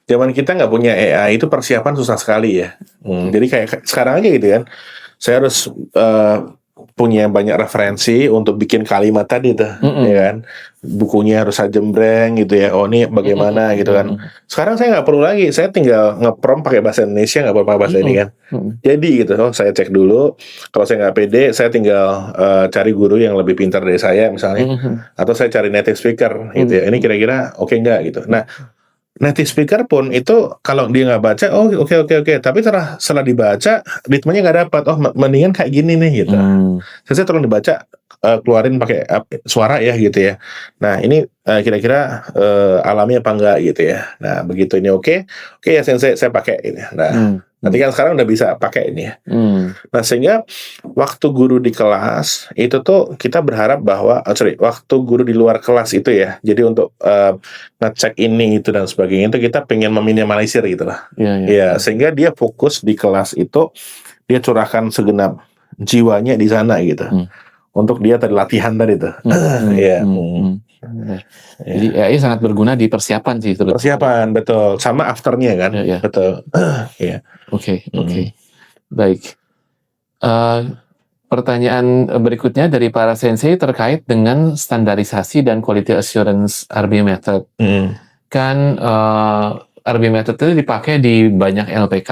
zaman kita nggak punya AI itu persiapan susah sekali ya. Jadi kayak sekarang aja gitu kan, saya harus punya banyak referensi untuk bikin kalimat tadi tuh, ya kan. Bukunya harus jembreng gitu ya. Oh ini bagaimana gitu kan. Sekarang saya nggak perlu lagi, saya tinggal nge-prompt pakai bahasa Indonesia, nggak perlu pakai bahasa ini kan. Jadi gitu, saya cek dulu. Kalau saya nggak pede, saya tinggal cari guru yang lebih pintar dari saya misalnya, atau saya cari native speaker gitu ya. Ini kira-kira oke nggak gitu. Nah, native speaker pun itu kalau dia nggak baca, oh oke. Tapi setelah dibaca, ritmenya nggak dapat. Oh mendingan kayak gini nih gitu. Saya tolong dibaca, keluarin pakai suara ya gitu ya. Nah ini kira-kira alami apa enggak gitu ya. Nah begitu ini oke ya sensei, saya pakai ini. Nah nanti kan sekarang udah bisa pakai ini ya. Nah sehingga waktu guru di kelas itu tuh kita berharap bahwa waktu guru di luar kelas itu ya, jadi untuk ngecek ini itu dan sebagainya itu kita pengen meminimalisir gitu lah. Ya sehingga dia fokus di kelas itu, dia curahkan segenap jiwanya di sana gitu. Untuk dia tadi latihan tadi tuh. Jadi AI sangat berguna di persiapan sih. Persiapan betul, sama afternya kan. Betul. Oke. Baik. Pertanyaan berikutnya dari para sensei terkait dengan standarisasi dan quality assurance RB method. Kan RB method itu dipakai di banyak LPK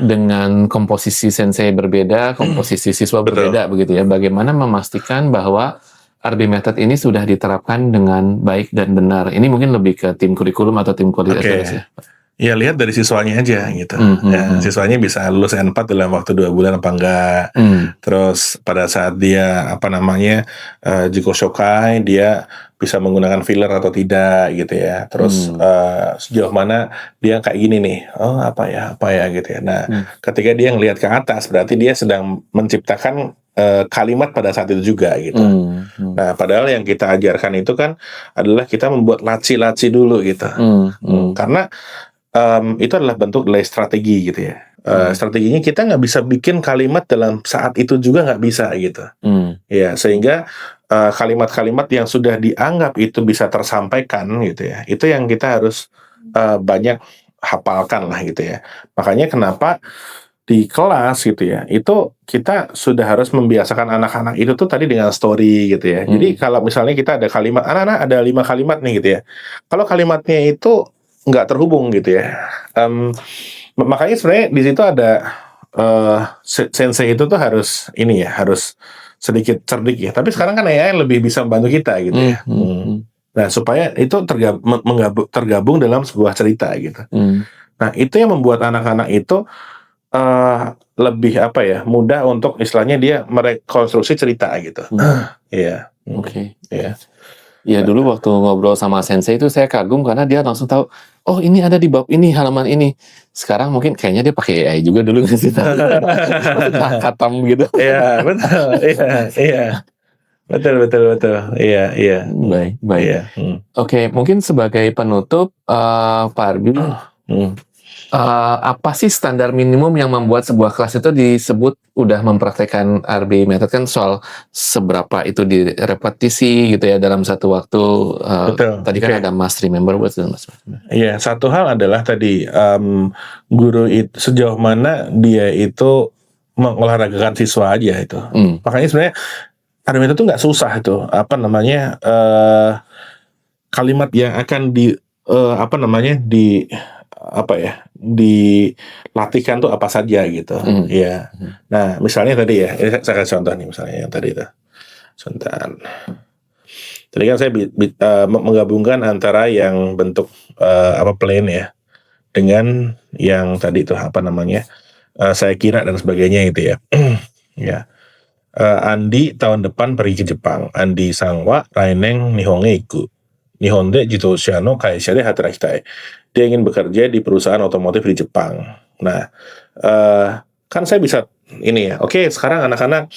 dengan komposisi sensei berbeda, komposisi siswa berbeda begitu ya. Bagaimana memastikan bahwa RB method ini sudah diterapkan dengan baik dan benar? Ini mungkin lebih ke tim kurikulum atau tim quality assurance ya. Ya lihat dari siswanya aja gitu. Siswanya bisa lulus N4 dalam waktu 2 bulan apa enggak. Terus pada saat dia Jiko Shokai, dia bisa menggunakan filler atau tidak gitu ya. Terus sejauh mana dia kayak gini nih. Oh apa ya gitu ya. Nah ketika dia ngelihat ke atas, berarti dia sedang menciptakan kalimat pada saat itu juga gitu. Nah padahal yang kita ajarkan itu kan adalah kita membuat laci-laci dulu gitu. Karena itu adalah bentuk dari strategi gitu ya. Strateginya kita nggak bisa bikin kalimat dalam saat itu juga nggak bisa gitu. Ya sehingga kalimat-kalimat yang sudah dianggap itu bisa tersampaikan gitu ya, itu yang kita harus banyak hafalkan lah gitu ya. Makanya kenapa di kelas gitu ya, itu kita sudah harus membiasakan anak-anak itu tuh tadi dengan story gitu ya. Jadi kalau misalnya kita ada kalimat, anak-anak ada 5 kalimat nih gitu ya. Kalau kalimatnya itu nggak terhubung gitu ya. Makanya sebenarnya di situ ada sensei itu tuh harus sedikit cerdik ya. Tapi sekarang kan AI lebih bisa membantu kita gitu ya. Nah supaya itu tergabung dalam sebuah cerita gitu. Nah itu yang membuat anak-anak itu lebih mudah untuk istilahnya dia merekonstruksi cerita gitu. Ya dulu waktu ngobrol sama sensei itu saya kagum karena dia langsung tahu, oh ini ada di bab ini, halaman ini. Sekarang mungkin kayaknya dia pakai AI juga dulu ngasih tahu. Katam gitu. Iya, betul. Iya. Betul. Iya. Baik. Oke, mungkin sebagai penutup Pak Arbi, apa sih standar minimum yang membuat sebuah kelas itu disebut udah mempraktekkan RB method? Kan soal seberapa itu direpetisi gitu ya dalam satu waktu. Tadi kan ada must remember words dan must remember. Iya, satu hal adalah tadi guru itu sejauh mana dia itu mengolahragakan siswa aja itu. Makanya sebenarnya RB method itu nggak susah itu. Kalimat yang akan dilatihkan tuh apa saja gitu. Ya. Nah, misalnya tadi ya, ini saya kasih contoh nih misalnya yang tadi itu. Sebentar. Tadi kan saya menggabungkan antara yang bentuk plain ya dengan yang tadi itu saya kira dan sebagainya itu ya. Ya. Andi tahun depan pergi ke Jepang. Andi sangwa raineng nihonge iku. Nihonde jitosha no kaisha de hatarakitai. Dia ingin bekerja di perusahaan otomotif di Jepang. Nah, kan saya bisa ini ya. Oke, sekarang anak-anak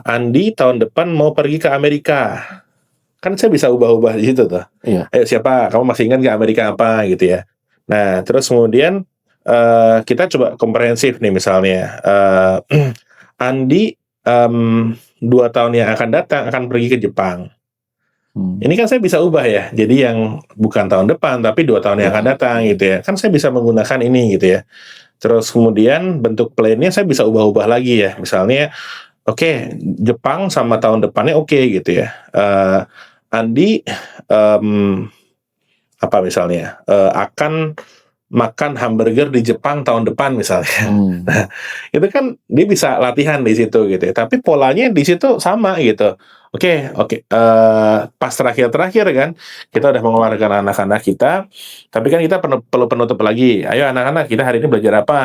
Andi tahun depan mau pergi ke Amerika. Kan saya bisa ubah-ubah di situ tuh. Iya. Ayo siapa? Kamu masih ingat nggak Amerika apa gitu ya? Nah, terus kemudian kita coba komprehensif nih misalnya. Andi 2 tahun yang akan datang akan pergi ke Jepang. Ini kan saya bisa ubah ya, jadi yang bukan tahun depan tapi 2 tahun yang akan datang gitu ya. Kan saya bisa menggunakan ini gitu ya. Terus kemudian bentuk plan-nya saya bisa ubah-ubah lagi ya. Misalnya, oke, Jepang sama tahun depannya oke gitu ya. Andi apa misalnya akan makan hamburger di Jepang tahun depan misalnya. Nah, itu kan dia bisa latihan di situ gitu ya. Tapi polanya di situ sama gitu. Oke, pas terakhir kan kita udah mengeluarkan anak-anak kita, tapi kan kita perlu penutup lagi. Ayo anak-anak, kita hari ini belajar apa?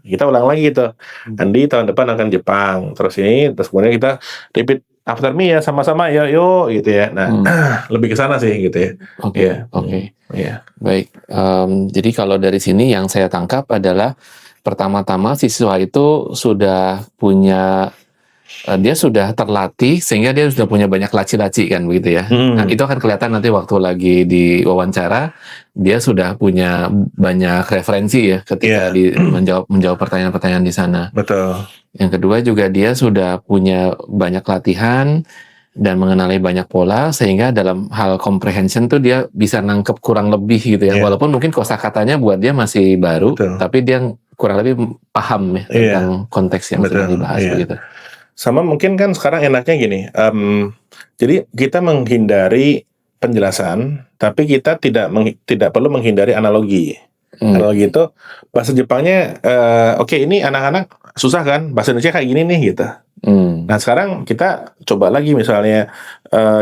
Kita ulang lagi gitu. Andi tahun depan akan Jepang. Terus kemudian kita repeat after me ya, sama-sama ya, yuk gitu ya. Nah, lebih ke sana sih gitu ya. Oke. Baik. Jadi kalau dari sini yang saya tangkap adalah pertama-tama siswa itu sudah punya dia sudah terlatih sehingga dia sudah punya banyak laci-laci kan begitu ya. Nah, itu akan kelihatan nanti waktu lagi di wawancara dia sudah punya banyak referensi ya ketika menjawab pertanyaan-pertanyaan di sana. Betul. Yang kedua juga dia sudah punya banyak latihan dan mengenali banyak pola sehingga dalam hal comprehension tuh dia bisa nangkep kurang lebih gitu ya. Walaupun mungkin kosakatanya buat dia masih baru, tapi dia kurang lebih paham ya tentang konteks yang sedang dibahas begitu. Sama mungkin kan sekarang enaknya gini, jadi kita menghindari penjelasan, tapi kita tidak perlu menghindari analogi. Analogi itu bahasa Jepangnya, oke ini anak-anak susah kan, bahasa Indonesia kayak gini nih gitu. Nah sekarang kita coba lagi misalnya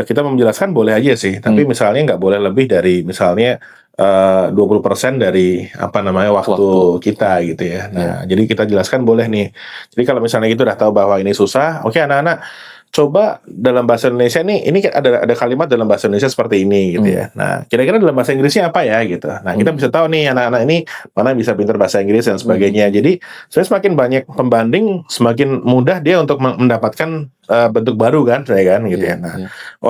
kita menjelaskan boleh aja sih, tapi misalnya nggak boleh lebih dari misalnya 20% dari waktu kita gitu ya. Nah, jadi kita jelaskan boleh nih. Jadi kalau misalnya kita udah tahu bahwa ini susah, oke anak-anak coba dalam bahasa Indonesia nih, ini ada kalimat dalam bahasa Indonesia seperti ini gitu ya. Nah, kira-kira dalam bahasa Inggrisnya apa ya gitu. Nah, kita bisa tahu nih anak-anak ini mana bisa pintar bahasa Inggris dan sebagainya. Jadi, sebenarnya semakin banyak pembanding, semakin mudah dia untuk mendapatkan bentuk baru kan, gitu ya. Nah,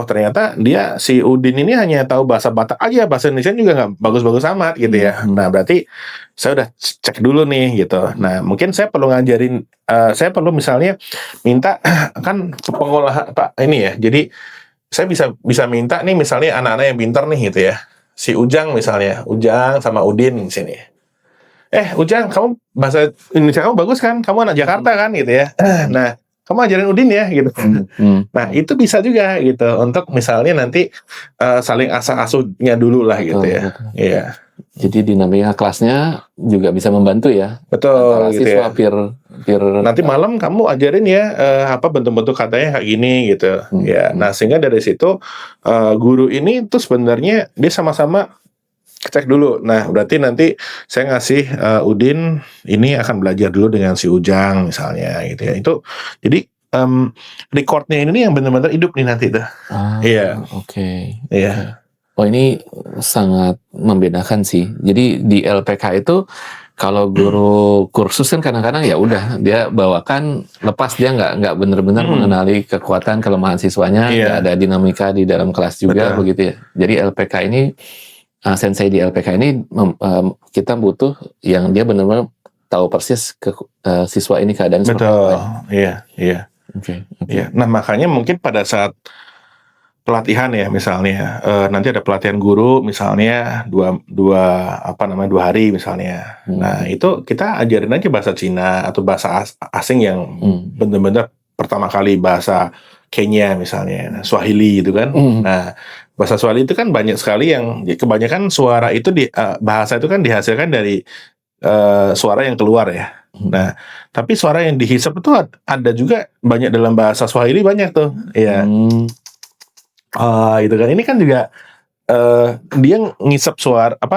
ternyata dia si Udin ini hanya tahu bahasa Batak aja, bahasa Indonesia juga nggak bagus-bagus amat gitu ya. Nah, berarti saya udah cek dulu nih gitu. Nah, mungkin saya perlu ngajarin, saya perlu misalnya minta kan pengolahan ini ya. Jadi saya bisa minta nih misalnya anak-anak yang pintar nih gitu ya. Si Ujang misalnya, Ujang sama Udin di sini. Ujang, kamu bahasa Indonesia kamu bagus kan? Kamu anak Jakarta kan gitu ya. Nah, kamu ajarin Udin ya gitu. Nah, itu bisa juga gitu untuk misalnya nanti saling asah-asuhnya dulu lah gitu ya. Iya. Jadi dinamika kelasnya juga bisa membantu ya. Betul gitu siswa ya. peer nanti malam kamu ajarin ya bentuk-bentuk katanya kayak gini gitu. Ya. Nah, sehingga dari situ guru ini tuh sebenarnya dia sama-sama cek dulu. Nah, berarti nanti saya ngasih Udin ini akan belajar dulu dengan si Ujang misalnya gitu ya. Itu jadi recordnya ini yang benar-benar hidup nih nanti tuh. Iya. Oke. Iya. Oh, ini sangat membedakan sih. Jadi di LPK itu kalau guru kursus kan kadang-kadang ya udah dia bawakan lepas, dia nggak benar-benar mengenali kekuatan kelemahan siswanya, nggak ada dinamika di dalam kelas juga. Betul. Begitu ya. Jadi LPK ini sensei di LPK ini kita butuh yang dia benar-benar tahu persis ke siswa ini keadaan seperti apa. Iya. Oke. Nah, makanya mungkin pada saat pelatihan ya misalnya nanti ada pelatihan guru misalnya dua hari misalnya. Nah, itu kita ajarin aja bahasa Cina atau bahasa asing yang benar-benar pertama kali, bahasa Kenya misalnya, Swahili gitu kan. Nah, bahasa Swahili itu kan banyak sekali yang kebanyakan suara itu bahasa itu kan dihasilkan dari suara yang keluar ya. Nah, tapi suara yang dihisap itu ada juga banyak dalam bahasa Swahili, banyak tuh. Iya. Itu kan. Ini kan juga dia ngisap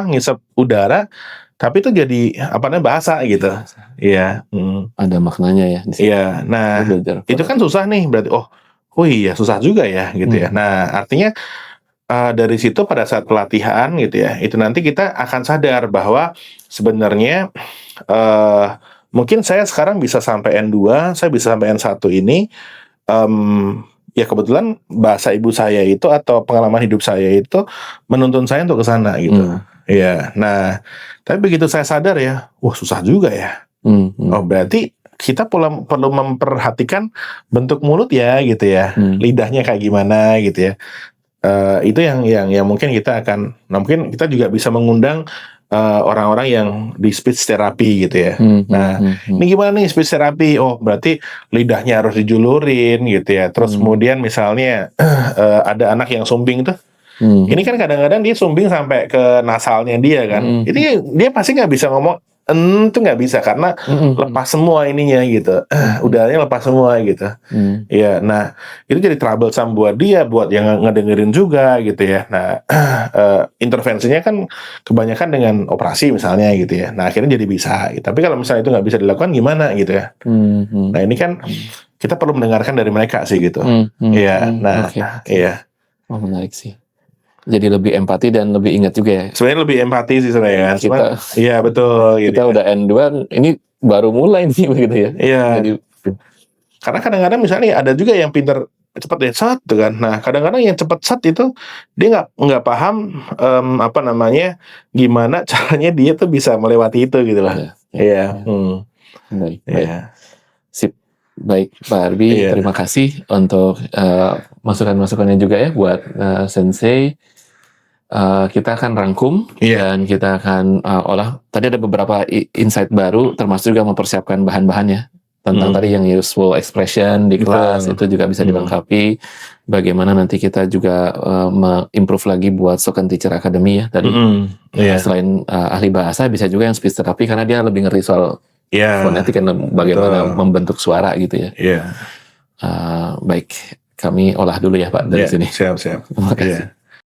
ngisap udara, tapi itu jadi bahasa gitu. Iya. Ada maknanya ya. Iya. Nah, itu kan susah nih berarti. Oh iya, susah juga ya gitu ya. Nah, artinya dari situ pada saat pelatihan gitu ya, itu nanti kita akan sadar bahwa sebenarnya mungkin saya sekarang bisa sampai N2, saya bisa sampai N1 ini ya kebetulan bahasa ibu saya itu atau pengalaman hidup saya itu menuntun saya untuk ke sana gitu. Iya. Nah, tapi begitu saya sadar ya, susah juga ya. Berarti kita perlu memperhatikan bentuk mulut ya gitu ya. Lidahnya kayak gimana gitu ya. itu yang mungkin kita akan, mungkin kita juga bisa mengundang orang-orang yang di speech therapy gitu ya. Ini gimana nih speech therapy? Oh, berarti lidahnya harus dijulurin gitu ya. Terus kemudian misalnya ada anak yang sumbing tuh. Ini kan kadang-kadang dia sumbing sampai ke nasalnya dia kan. Ini dia pasti nggak bisa ngomong tuh nggak bisa karena lepas semua ininya gitu. Udaranya lepas semua gitu. Ya, nah itu jadi troublesome buat dia, buat yang ngedengerin juga gitu ya. Nah intervensinya kan kebanyakan dengan operasi misalnya gitu ya. Nah akhirnya jadi bisa. Gitu. Tapi kalau misalnya itu nggak bisa dilakukan gimana gitu ya. Nah ini kan kita perlu mendengarkan dari mereka sih gitu. Iya. Nah, iya. Oh menarik sih. Jadi lebih empati dan lebih ingat juga ya. Sebenarnya lebih empati sih sebenarnya kan. Iya betul. Kita gitu. Udah N2, ini baru mulai nih begitu ya. Iya. Jadi, karena kadang-kadang misalnya ada juga yang pinter cepat ya sat tuh kan. Nah kadang-kadang yang cepat sat itu dia nggak paham apa namanya gimana caranya dia tuh bisa melewati itu gitu lah. Iya. Baik. Sip. Baik Pak Arbi, terima kasih untuk masukan-masukannya juga ya buat Sensei. Kita akan rangkum dan kita akan olah. Tadi ada beberapa insight baru, termasuk juga mempersiapkan bahan-bahannya tentang tadi yang useful expression di kelas itu juga bisa dilengkapi. Bagaimana nanti kita juga improve lagi buat Spoken Teacher Academy ya tadi. Selain ahli bahasa, bisa juga yang speech therapy karena dia lebih ngeri soal fonetik dan bagaimana membentuk suara gitu ya. Baik, kami olah dulu ya Pak dari sini. Siap. Terima kasih.